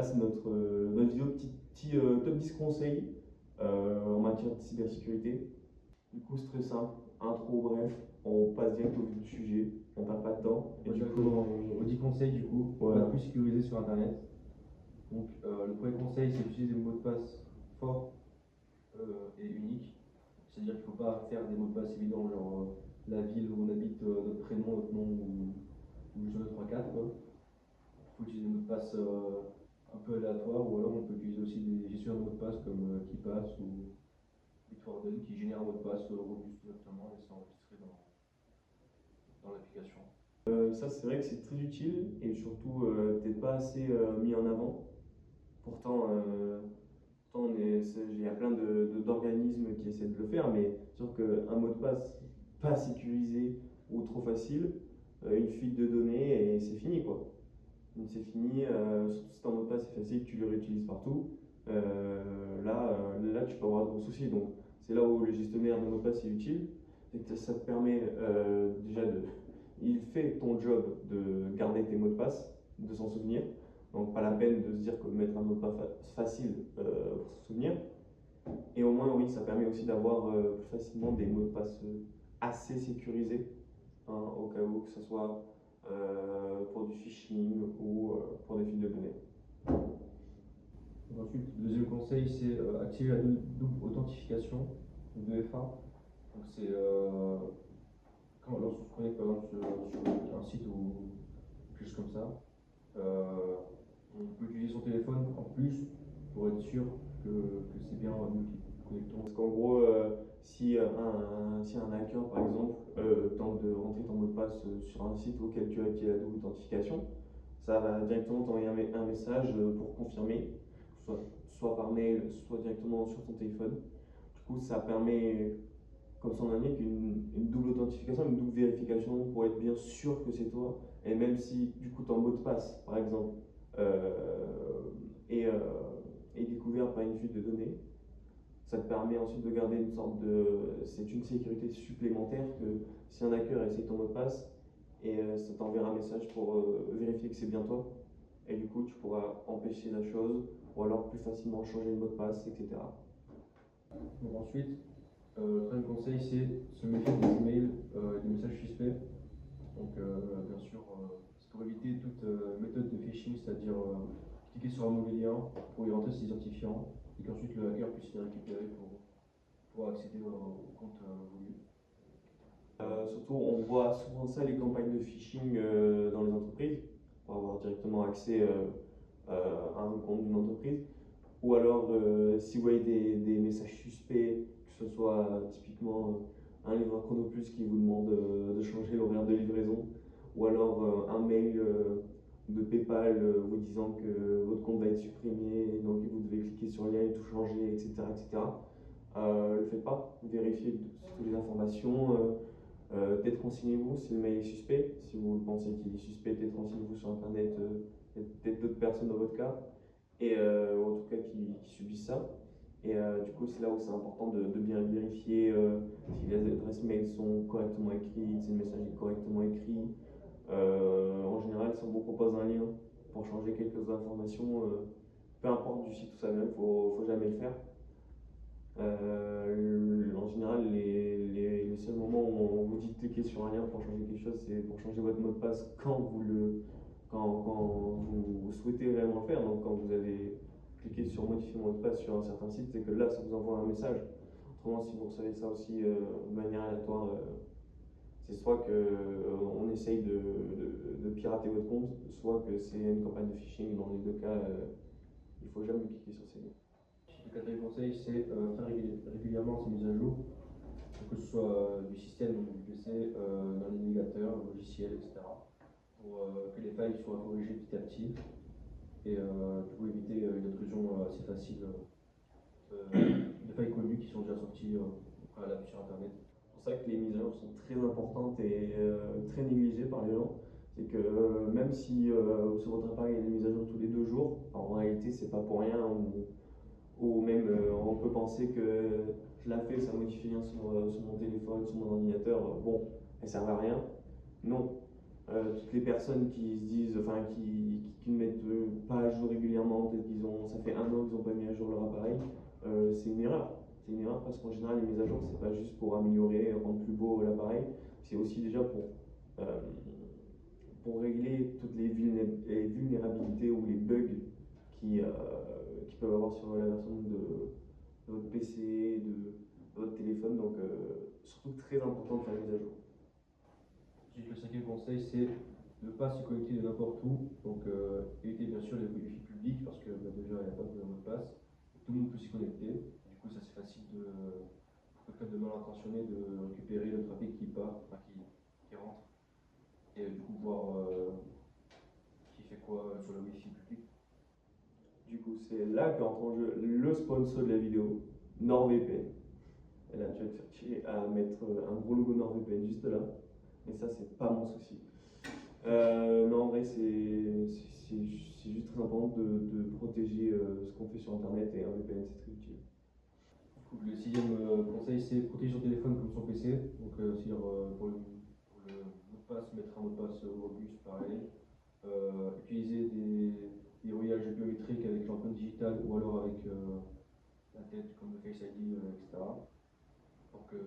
là, c'est notre vidéo petit top 10 conseils en matière de cybersécurité. Du coup, c'est très simple, intro, bref, on passe direct au vif du sujet, on perd pas de temps. Et du coup, on 10 conseils du coup, voilà. plus sécurisés sur Internet. Donc, le premier conseil, c'est d'utiliser des mots de passe forts et uniques. C'est-à-dire qu'il ne faut pas faire des mots de passe évidents, genre la ville où on habite, notre prénom, notre nom ou juste 1, 2, 3, 4. Il faut utiliser des mots de passe un peu aléatoires, ou alors on peut utiliser aussi des gestionnaires de mots de passe comme KeePass ou Bitwarden qui génèrent un mot de passe robuste directement et c'est enregistré dans l'application. Ça, c'est vrai que c'est très utile et surtout peut-être pas assez mis en avant. Pourtant, il y a plein d'organismes qui essaient de le faire, mais c'est sûr qu'un mot de passe pas sécurisé ou trop facile, une fuite de données et c'est fini quoi. Donc c'est fini, surtout si ton mot de passe est facile, que tu le réutilises partout, là tu peux avoir de gros soucis. Donc c'est là où le gestionnaire de mot de passe est utile, c'est que ça te permet déjà il fait ton job de garder tes mots de passe, de s'en souvenir. Donc pas la peine de se dire que mettre un mot de passe facile pour se souvenir. Et au moins oui, ça permet aussi d'avoir plus facilement des mots de passe assez sécurisés, hein, au cas où que ce soit pour du phishing ou pour des fuites de données. Ensuite, le deuxième conseil, c'est activer la double authentification, 2FA. Donc c'est lorsqu'on se connecte par exemple sur un site ou quelque chose comme ça, on peut utiliser son téléphone en plus pour être sûr que c'est bien nous qui connectons. Parce qu'en gros, si un hacker par exemple tente de rentrer ton mot de passe sur un site auquel tu as activé la double authentification, ça va directement t'envoyer un message pour confirmer, soit par mail, soit directement sur ton téléphone. Du coup, ça permet, comme son nom l'indique, une double authentification, une double vérification pour être bien sûr que c'est toi. Et même si du coup ton mot de passe, par exemple, est découvert par une fuite de données, ça te permet ensuite de garder une sorte de... C'est une sécurité supplémentaire que si un hacker essaie ton mot de passe, et ça t'enverra un message pour vérifier que c'est bien toi. Et du coup, tu pourras empêcher la chose, ou alors plus facilement changer le mot de passe, etc. Donc ensuite, le troisième conseil, c'est se méfier des emails, des messages suspects. Donc bien sûr, c'est pour éviter toute méthode de phishing, c'est-à-dire cliquer sur un mauvais lien pour y rentrer ses identifiants et qu'ensuite le hacker puisse les récupérer pour accéder au compte voulu. Surtout, on voit souvent ça, les campagnes de phishing dans les entreprises, pour avoir directement accès à un compte d'une entreprise. Ou alors, si vous voyez des messages suspects, que ce soit typiquement un livreur Chronoplus qui vous demande de changer l'horaire de livraison, ou alors un mail de PayPal vous disant que votre compte va être supprimé, donc vous devez cliquer sur le lien et tout changer, etc. etc. Le faites pas, vérifiez toutes les informations. Peut-être renseignez-vous si le mail est suspect. Si vous pensez qu'il est suspect, peut-être renseignez-vous sur internet, peut-être d'autres personnes dans votre cas, et en tout cas qui subissent ça. Et du coup, c'est là où c'est important de bien vérifier si les adresses mail sont correctement écrites, si le message est correctement écrit. En général, si on vous propose un lien pour changer quelques informations, peu importe du site où ça vient, il ne faut jamais le faire. En général, les seuls moments où on vous dit de cliquer sur un lien pour changer quelque chose, c'est pour changer votre mot de passe quand vous souhaitez réellement le faire. Donc quand vous avez cliqué sur modifier mot de passe sur un certain site, c'est que là, ça vous envoie un message. Autrement, si vous recevez ça aussi de manière aléatoire, c'est soit qu'on essaye de pirater votre compte, soit que c'est une campagne de phishing. Dans les deux cas, il ne faut jamais cliquer sur ces liens. Le quatrième conseil, c'est faire régulièrement ces mises à jour, que ce soit du système ou du PC, dans les navigateurs, logiciels, etc. Pour que les failles soient corrigées petit à petit et pour éviter une intrusion assez facile de failles connues qui sont déjà sorties au préalable sur Internet. C'est pour ça que les mises à jour sont très importantes et très négligées par les gens. C'est que même si sur votre appareil il y a des mises à jour tous les 2 jours, en réalité c'est pas pour rien, ou même on peut penser que je l'ai fait, ça modifie rien sur mon téléphone, sur mon ordinateur, bon, elles servent à rien. Non. Toutes les personnes qui se disent, enfin qui ne mettent pas à jour régulièrement fait ça fait 1 an qu'ils n'ont pas mis à jour leur appareil, c'est une erreur. C'est une erreur parce qu'en général, les mises à jour, c'est pas juste pour améliorer, rendre plus beau l'appareil, c'est aussi déjà pour régler toutes les vulnérabilités ou les bugs qui, qui peuvent avoir sur la version de votre PC, de votre téléphone. Donc, surtout très important de faire les mises à jour. Ensuite, le cinquième conseil, c'est de ne pas se connecter de n'importe où. Donc, éviter bien sûr les Wi-Fi publics parce que déjà, il n'y a pas de mot de passe. Tout le monde peut s'y connecter. Du coup, ça c'est facile pour quelqu'un de mal intentionné de récupérer le trafic qui part, enfin, qui rentre. Et du coup, voir qui fait quoi sur le Wi-Fi public. Du coup, c'est là qu'entre en jeu le sponsor de la vidéo, NordVPN. Et là, tu vas te faire chier à mettre un gros logo NordVPN juste là. Mais ça, c'est pas mon souci. Non, en vrai, c'est juste très important de protéger ce qu'on fait sur Internet et un VPN, c'est très utile. Du coup, le sixième conseil, c'est protéger son téléphone comme son PC. Donc, c'est-à-dire pour le mot de passe, mettre un mot de passe robuste, pareil. Utiliser des rouillages biométriques avec l'empreinte digitale ou alors avec la tête comme le Face ID, etc. Pour qu'il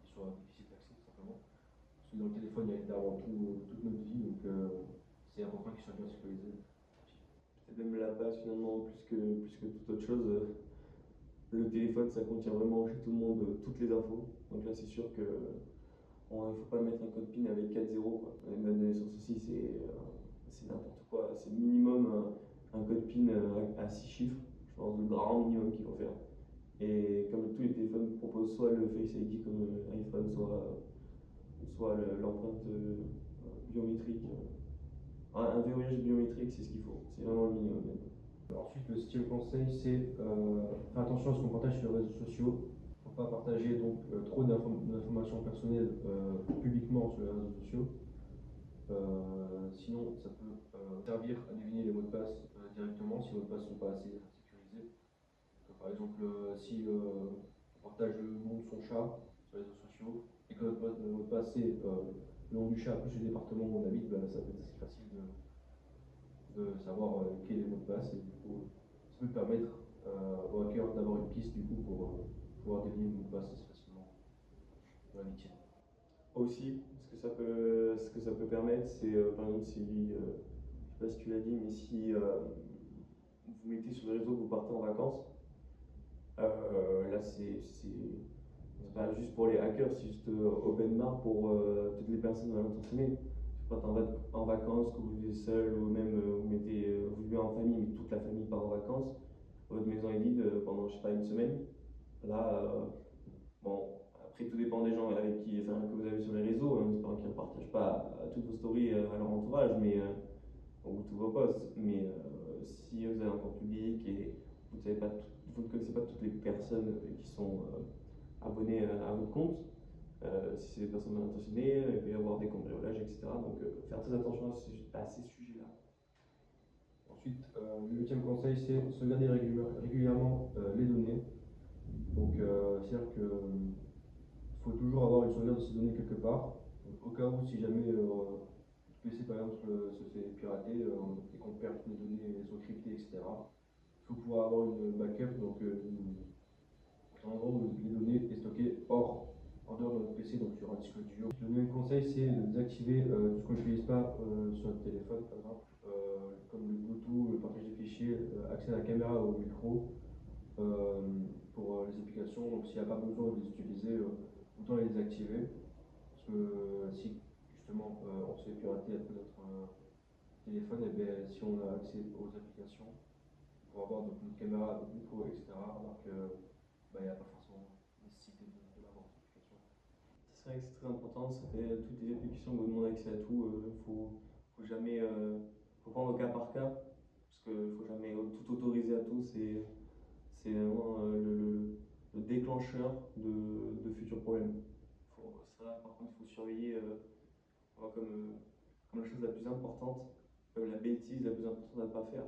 soit difficile d'accès tout simplement. Parce que dans le téléphone, il y a évidemment toute notre vie, donc c'est important qu'il soit bien sécurisé. C'est même la base finalement, plus que toute autre chose. Le téléphone, ça contient vraiment chez tout le monde toutes les infos. Donc là, c'est sûr que il ne faut pas mettre un code PIN avec 4 0 quoi. Même la naissance aussi, c'est n'importe quoi. C'est minimum un code PIN à 6 chiffres. Je pense le grand minimum qu'il faut faire. Et comme tous les téléphones proposent soit le Face ID comme iPhone, soit l'empreinte biométrique. Un verrouillage biométrique, c'est ce qu'il faut. C'est vraiment le minimum. Ensuite, le septième conseil, c'est faire attention à ce qu'on partage sur les réseaux sociaux. Il ne faut pas partager donc, trop d'informations personnelles publiquement sur les réseaux sociaux. Sinon, ça peut servir à deviner les mots de passe directement si les mots de passe ne sont pas assez sécurisés. Donc, par exemple, si on partage le nom de son chat sur les réseaux sociaux et que notre mot de passe c'est le nom du chat plus le département où on habite, ça peut être assez facile de savoir quel est le mot de passe et du coup, ça peut permettre au hacker d'avoir une piste du coup pour pouvoir deviner le mot de passe assez facilement dans la victime. Aussi, ce que ça peut permettre, c'est par exemple si, je sais pas si tu l'as dit, mais si vous mettez sur les réseaux que vous partez en vacances, là c'est pas juste pour les hackers, c'est juste open bar pour toutes les personnes mal intentionnées. Si vous partez en vacances, que vous vivez seul ou même vous vivez en famille, mais toute la famille part en vacances, votre maison est vide pendant je sais pas une semaine. Là, bon, après tout dépend des gens avec que vous avez sur les réseaux, en espérant qu'ils ne partagent pas toutes vos stories à leur entourage, ou tous vos posts. Mais si vous avez un compte public et vous ne connaissez pas toutes les personnes qui sont abonnées à votre compte, si c'est des personnes mal intentionnées, il peut y avoir des cambriolages, etc. Donc faire très attention à ces sujets-là. Ensuite, le huitième conseil, c'est sauvegarder régulièrement les données. Donc, c'est-à-dire qu'il faut toujours avoir une sauvegarde de ces données quelque part. Donc, au cas où, si jamais le PC par exemple se fait pirater et qu'on perd toutes les données, elles sont cryptées, etc., il faut pouvoir avoir une backup, donc un endroit où les données étaient stockées en dehors de notre PC, donc sur un disque dur. Le deuxième conseil, c'est de désactiver tout ce qu'on n'utilise pas sur notre téléphone, par exemple, comme le Bluetooth, le partage des fichiers, accès à la caméra ou au micro pour les applications. Donc s'il n'y a pas besoin de les utiliser, autant les désactiver. Parce que si justement on se fait pirater après notre téléphone, et bien, si on a accès aux applications, pour avoir donc, notre caméra, notre micro, etc., alors qu'il n'y a pas forcément nécessité de l'avoir cette application. C'est vrai que c'est très important, ça fait toutes les applications vous demandent accès à tout, faut jamais faut prendre au cas par cas, parce qu'il faut jamais tout autoriser à tout, c'est vraiment le déclencheur de futurs problèmes. Ça par contre il faut surveiller comme la chose la plus importante, la bêtise la plus importante à ne pas faire.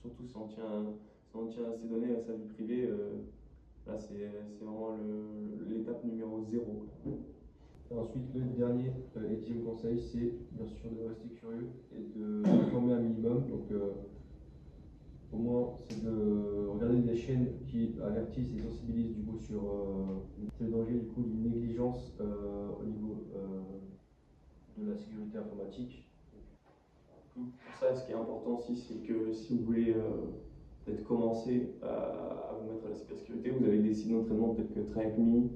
Surtout si on tient à ses données, à sa vie privée, là c'est vraiment l'étape numéro 0. Et ensuite, le dernier et dixième conseil, c'est bien sûr de rester curieux et de s'informer un minimum. Donc, au moins important, c'est de regarder des chaînes qui avertissent et sensibilisent du coup sur le danger du coup d'une négligence au niveau de la sécurité informatique. Pour ça, ce qui est important aussi, c'est que si vous voulez peut-être commencer à vous mettre à la cybersécurité, vous avez des sites d'entraînement tels que TrackMe,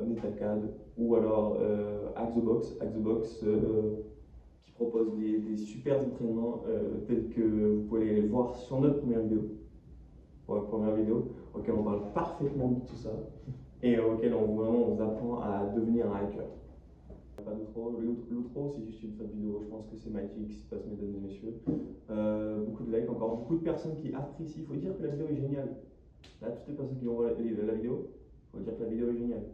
Metacad ou alors Hack the Box. Hack the Box qui propose des super entraînements tels que vous pouvez les voir sur notre première vidéo. Pour la première vidéo, auquel on parle parfaitement de tout ça et auquel on vous apprend à devenir un hacker. Pas d'outro. L'outro, c'est juste une fin de vidéo. Je pense que c'est magique, c'est passe, mesdames et messieurs. Beaucoup de likes, encore beaucoup de personnes qui apprécient. Il faut dire que la vidéo est géniale. Là, toutes les personnes qui ont vu la vidéo, il faut dire que la vidéo est géniale.